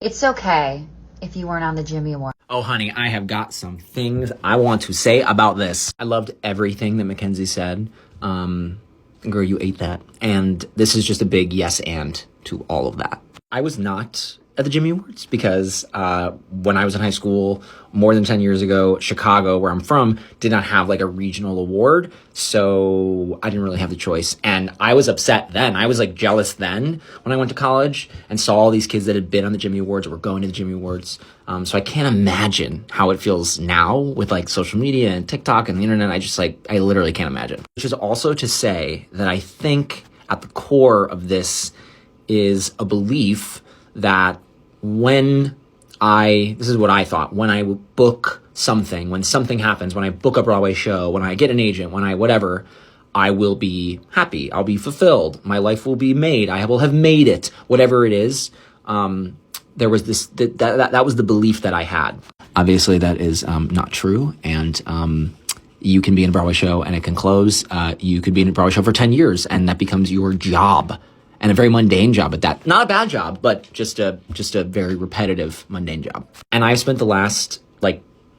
It's okay if you weren't on the Jimmy Award. Oh, honey, I have got some things I want to say about this. I loved everything that Mackenzie said. Girl, you ate that. And this is just a big yes and to all of that. I was not at the Jimmy Awards because when I was in high school, more than 10 years ago, Chicago, where I'm from, did not have like a regional award. So I didn't really have the choice. And I was upset then. I was like jealous then when I went to college and saw all these kids that had been on the Jimmy Awards or were going to the Jimmy Awards. So I can't imagine how it feels now with like social media and TikTok and the internet. I literally can't imagine. Which is also to say that I think at the core of this is a belief that this is what I thought, when I book something, when something happens, when I book a Broadway show, when I get an agent, whatever, I will be happy. I'll be fulfilled. My life will be made. I will have made it, whatever it is. There was this, that was the belief that I had. Obviously that is not true. And you can be in a Broadway show and it can close. You could be in a Broadway show for 10 years and that becomes your job. And a very mundane job at that. Not a bad job, but just a very repetitive, mundane job. And I've spent the last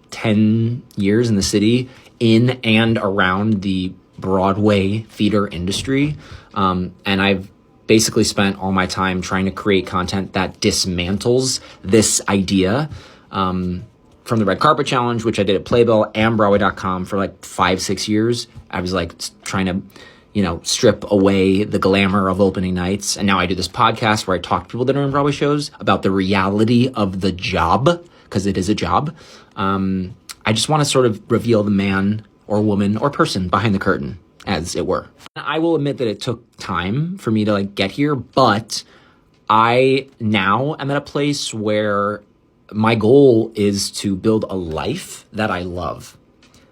10 years in the city in and around the Broadway theater industry. And I've basically spent all my time trying to create content that dismantles this idea. From the Red Carpet Challenge, which I did at Playbill and Broadway.com for 5-6 years. I was trying to strip away the glamour of opening nights. And now I do this podcast where I talk to people that are in Broadway shows about the reality of the job, because it is a job. I just want to sort of reveal the man or woman or person behind the curtain, as it were. I will admit that it took time for me to get here, but I now am at a place where my goal is to build a life that I love.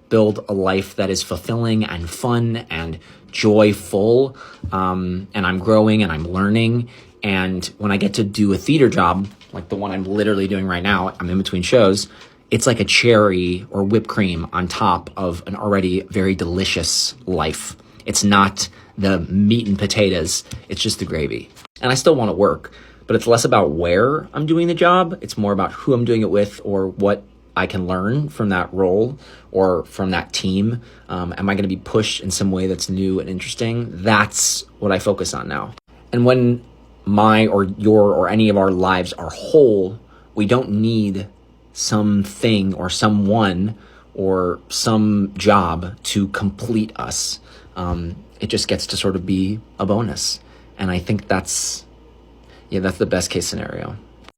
Build a life that is fulfilling and fun and joyful, and I'm growing and I'm learning. And when I get to do a theater job, like the one I'm literally doing right now, I'm in between shows, it's like a cherry or whipped cream on top of an already very delicious life. It's not the meat and potatoes, it's just the gravy. And I still want to work, but it's less about where I'm doing the job, it's more about who I'm doing it with or what I can learn from that role or from that team. Am I going to be pushed in some way that's new and interesting? That's what I focus on now. And when my or your or any of our lives are whole, we don't need something or someone or some job to complete us. It just gets to sort of be a bonus. And I think that's the best case scenario.